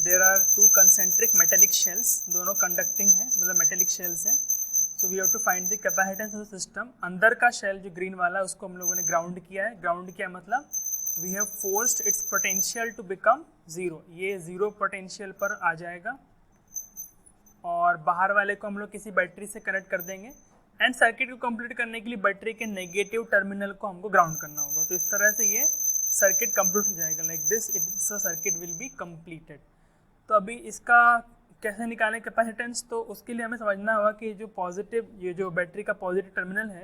There are two concentric metallic shells, दोनों conducting है, मतलब मेटेलिक शेल्स हैं. So we have to find the capacitance of the system. अंदर का shell जो ग्रीन वाला है उसको हम लोगों ने ग्राउंड किया है. ग्राउंड किया मतलब we have forced its potential to become zero. ये ज़ीरो पोटेंशियल पर आ जाएगा और बाहर वाले को हम लोग किसी बैटरी से कनेक्ट कर देंगे. एंड सर्किट को कंप्लीट करने के लिए बैटरी के नेगेटिव टर्मिनल को हमको ग्राउंड करना होगा. तो इस तरह से ये सर्किट कंप्लीट हो जाएगा. Like this it's a circuit will be completed. तो अभी इसका कैसे निकालें कैपेसिटेंस, तो उसके लिए हमें समझना होगा कि जो पॉजिटिव, ये जो बैटरी का पॉजिटिव टर्मिनल है,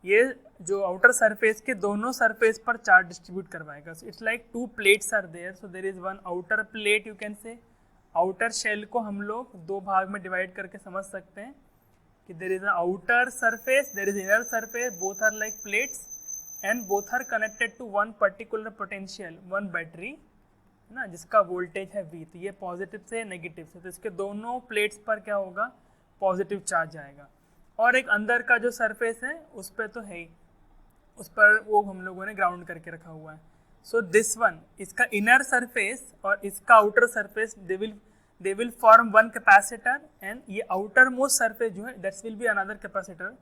ये जो आउटर सरफेस के दोनों सरफेस पर चार्ज डिस्ट्रीब्यूट करवाएगा. So it's like two plates are there. So there is one outer plate, you can say. Outer shell को हम लोग दो भाग में डिवाइड करके समझ सकते हैं कि there is a outer surface, there is inner surface, both are like plates and both are connected to one particular potential, one battery ना, जिसका वोल्टेज है V. तो ये पॉजिटिव से नेगेटिव से, तो इसके दोनों प्लेट्स पर क्या होगा, पॉजिटिव चार्ज आएगा. और एक अंदर का जो सरफेस है उस पर तो है ही, उस पर वो हम लोगों ने ग्राउंड करके रखा हुआ है. सो दिस वन, इसका इनर सरफेस और इसका outer surface, they will form one capacitor. And ये आउटर मोस्ट सरफेस जो है that's will be another capacitor.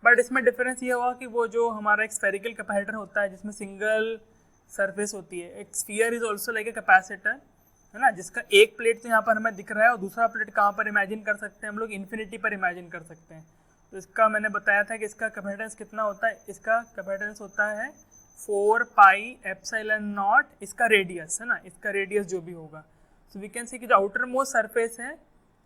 But इसमें डिफरेंस ये हुआ कि वो जो हमारा एक स्फेरिकल कैपेसिटर होता है जिसमें सिंगल सरफेस होती है, एक sphere is also like a capacitor, है ना, जिसका एक प्लेट तो यहाँ पर हमें दिख रहा है और दूसरा प्लेट कहाँ पर इमेजिन कर सकते हैं हम लोग, इन्फिनिटी पर इमेजिन कर सकते हैं. तो इसका मैंने बताया था कि इसका कैपेसिटेंस कितना होता है. इसका कैपेसिटेंस होता है 4 पाई एप्सिलॉन नॉट, इसका रेडियस है ना, इसका रेडियस जो भी होगा. सो वी कैन सी कि जो आउटर मोस्ट सरफेस है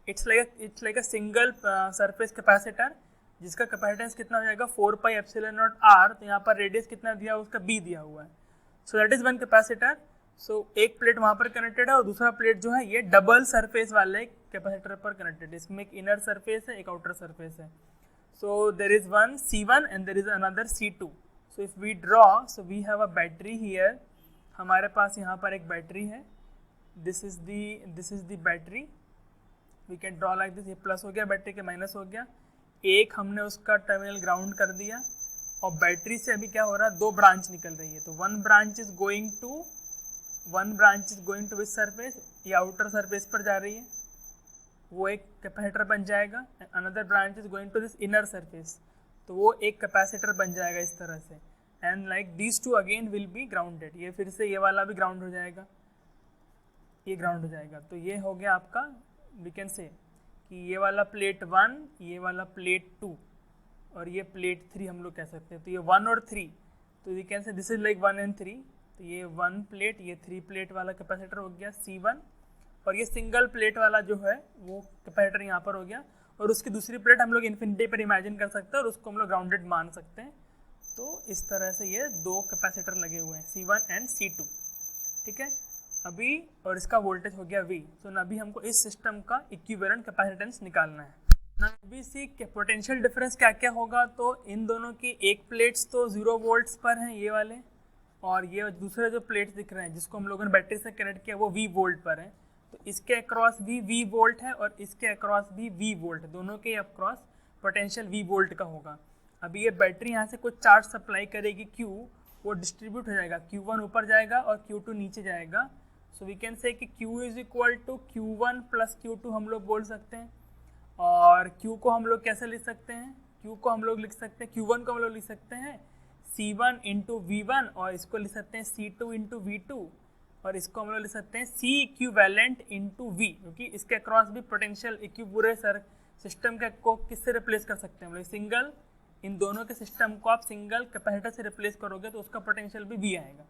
it's like a single surface capacitor जिसका कैपेसिटेंस कितना हो जाएगा 4 पाई एप्सिलॉन नॉट आर. तो यहाँ पर रेडियस कितना दिया, उसका b दिया हुआ है. So that is one capacitor. So एक प्लेट वहाँ पर कनेक्टेड है और दूसरा प्लेट जो है ये डबल सरफेस वाले कैपेसिटर पर कनेक्टेड है. इसमें एक इनर सरफेस है, एक आउटर सरफेस है. So there is one C1 and there is another C2. So if we draw, so we have a battery here. हमारे पास यहाँ पर एक बैटरी है. This is the battery. We can draw like this. ये plus हो गया, battery के माइनस हो गया. एक हमने उसका टर्मिनल ग्राउंड कर दिया और बैटरी से अभी क्या हो रहा है, दो ब्रांच निकल रही है. तो one branch is going to which surface, ये आउटर सरफेस पर जा रही है, वो एक कैपेसिटर बन जाएगा. Another branch is going to this inner surface, तो वो एक कैपेसिटर बन जाएगा इस तरह से. And like these two again will be grounded. ये फिर से ये वाला भी ग्राउंड हो जाएगा, ये ग्राउंड हो जाएगा. तो ये हो गया आपका, वी कैन से कि ये वाला प्लेट 1, ये वाला प्लेट 2 और ये प्लेट 3 हम लोग कह सकते हैं. तो ये 1 और 3, तो we can say this is like 1 and 3. तो ये 1 प्लेट, ये 3 प्लेट वाला कैपेसिटर हो गया C1. और ये सिंगल प्लेट वाला जो है वो कैपेसिटर यहाँ पर हो गया. और उसकी दूसरी प्लेट हम लोग इन्फिनिटी पर इमेजिन कर सकते हैं और उसको हम लोग ग्राउंडेड मान सकते हैं. तो इस तरह से ये दो कैपेसिटर लगे हुए हैं C1 एंड C2. ठीक है अभी, और इसका वोल्टेज हो गया V. तो अभी हमको इस सिस्टम का इक्विवेलेंट कैपेसिटेंस निकालना है. अभी सी पोटेंशियल डिफरेंस क्या क्या होगा. तो इन दोनों की एक प्लेट्स तो 0 वोल्ट्स पर हैं ये वाले, और ये दूसरे जो प्लेट्स दिख रहे हैं जिसको हम लोगों ने बैटरी से कनेक्ट किया वो V वोल्ट पर है. तो इसके अक्रॉस भी V वोल्ट है और इसके अक्रॉस भी V वोल्ट है. दोनों के अक्रॉस पोटेंशियल V वोल्ट का होगा. अभी ये बैटरी यहाँ से कुछ चार्ज सप्लाई करेगी Q, वो डिस्ट्रीब्यूट हो जाएगा. Q1 ऊपर जाएगा और Q2 नीचे जाएगा. सो वी कैन से कि Q is equal to Q1 plus Q2 हम लोग बोल सकते हैं. और Q को हम लोग कैसे लिख सकते हैं, Q को हम लोग लिख सकते हैं, Q1 को हम लोग लिख सकते हैं C1 इंटू V1, और इसको लिख सकते हैं C2 इंटू V2, और इसको हम लोग लिख सकते हैं C इक्विवेलेंट इंटू V, क्योंकि इसके अक्रॉस भी पोटेंशियल पूरे सिस्टम के को किससे रिप्लेस कर सकते हैं हम लोग, सिंगल. इन दोनों के सिस्टम को आप सिंगल कैपेसिटर से रिप्लेस करोगे तो उसका पोटेंशियल भी V आएगा.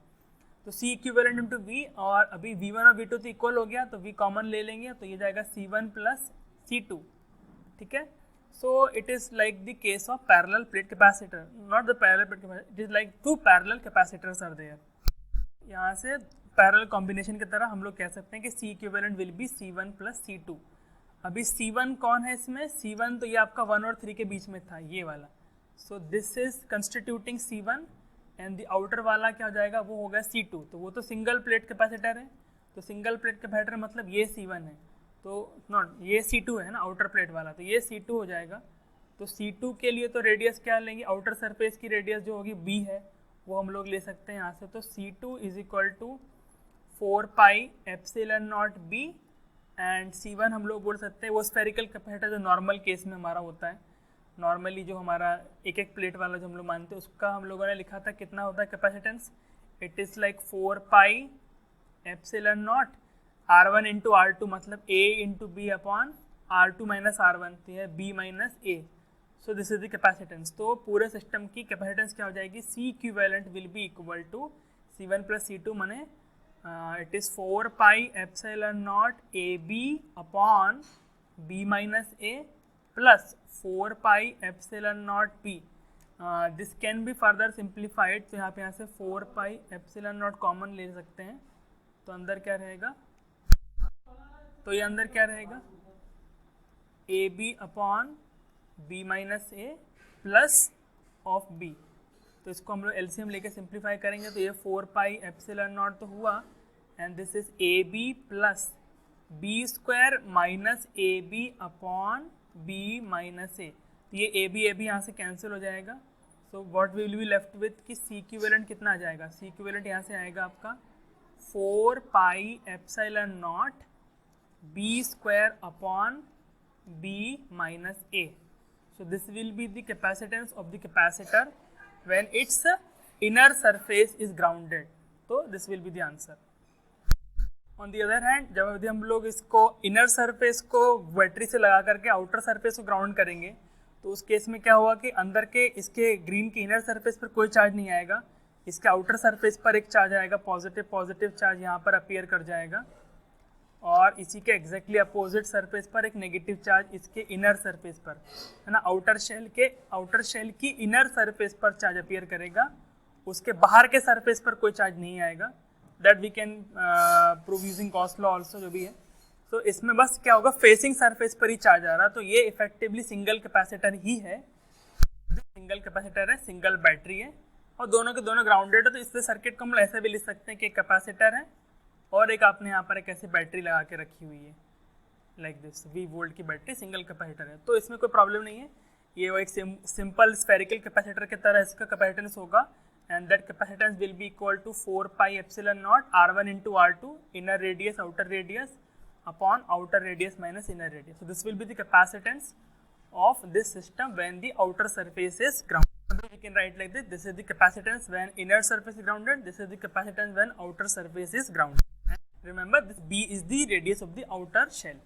तो C इक्विवेलेंट इंटू V, और अभी V1 और V2 तो इक्वल हो गया तो V कॉमन ले लेंगे तो ये जाएगा C1 प्लस C2. ठीक है. So it is like the case of parallel plate capacitor, not the parallel plate capacitor, it is like 2 parallel capacitors are there. यहाँ से पैरेलल कॉम्बिनेशन की तरह हम लोग कह सकते हैं कि C equivalent will B C1 plus C2. अभी C1 कौन है इसमें, C1 तो ये आपका 1 और 3 के बीच में था, ये वाला. सो this is constituting C1 and the outer वाला क्या हो जाएगा, वो होगा C2. तो वो तो सिंगल प्लेट कैपेसिटर है, तो सिंगल प्लेट कैपेसिटर मतलब ये C1 है, तो नॉट ये C2 है ना आउटर प्लेट वाला, तो ये C2 हो जाएगा. तो C2 के लिए तो रेडियस क्या लेंगे, आउटर सरफेस की रेडियस जो होगी B है वो हम लोग ले सकते हैं यहाँ से. तो C2 is equal to 4 pi epsilon nought B, and C1 हम लोग बोल सकते हैं वो स्फेरिकल कैपेसिटर जो नॉर्मल केस में हमारा होता है, नॉर्मली जो हमारा एक एक प्लेट वाला जो हम लोग मानते हैं उसका हम लोगों ने लिखा था कितना होता है capacitance, it is like 4 pi epsilon nought R1 into R2 मतलब A into B upon R2 minus R1, तो है B minus A, so this is the capacitance. तो पूरे सिस्टम की कैपेसिटेंस क्या हो जाएगी, C equivalent will be equal to C1 plus C2 मने it is 4 pi epsilon nought AB upon B minus A plus 4 pi epsilon nought B। This can be further simplified, तो यहाँ से 4 pi epsilon not common ले सकते हैं, तो अंदर क्या रहेगा, तो ये अंदर क्या रहेगा A B upon B minus A plus of B, तो इसको हम लोग एलसीएम लेके सिंप्लीफाई करेंगे, तो ये 4 पाई एप्सिलॉन नॉट तो हुआ, and this is A B plus B square minus A B upon B minus A, तो ये ए बी यहाँ से कैंसिल हो जाएगा, so what will be left with कि सी इक्विवेलेंट कितना आ जाएगा, सी इक्विवेलेंट यहाँ से आएगा आपका 4 pi epsilon nought B square upon B minus A, so this will be the capacitance of the capacitor when its inner surface is grounded, so this will be the answer. On the other hand जब यदि हम लोग इसको inner surface को battery से लगा करके outer surface को ground करेंगे, तो उस केस में क्या हुआ कि अंदर के इसके ग्रीन के इनर सरफेस पर कोई चार्ज नहीं आएगा, इसके आउटर सरफेस पर एक चार्ज आएगा, पॉजिटिव चार्ज यहाँ पर अपीयर कर जाएगा, और इसी के एग्जैक्टली अपोजिट सरफेस पर एक नेगेटिव चार्ज इसके इनर सरफेस पर, है ना, आउटर शेल की इनर सरफेस पर चार्ज अपीयर करेगा, उसके बाहर के सरफेस पर कोई चार्ज नहीं आएगा, that we can prove using Gauss law also जो भी है। तो इसमें बस क्या होगा, फेसिंग सरफेस पर ही चार्ज आ रहा, तो ये इफेक्टिवली सिंगल कैपेसिटर ही है, सिंगल कैपेसिटर है, सिंगल बैटरी है, और दोनों के दोनों ग्राउंडेड है, तो इससे सर्किट को हम ऐसे भी लिख सकते हैं कि एक कैपेसिटर है और एक आपने यहाँ पर एक ऐसी बैटरी लगा के रखी हुई है लाइक दिस, V वोल्ट की बैटरी, सिंगल कैपेसिटर है, तो इसमें कोई प्रॉब्लम नहीं है, ये वो एक सिंपल स्फेरिकल कैपेसिटर की तरह इसका कैपेसिटेंस होगा, and that capacitance will be equal to 4 pi epsilon nought R1 into R2 inner radius outer radius upon outer radius minus inner radius, so this will be the capacitance of this system when the outer surface is grounded. We can write like this, this is the capacitance when inner surface is grounded, this is the capacitance when outer surface is grounded. Remember, this B is the radius of the outer shell.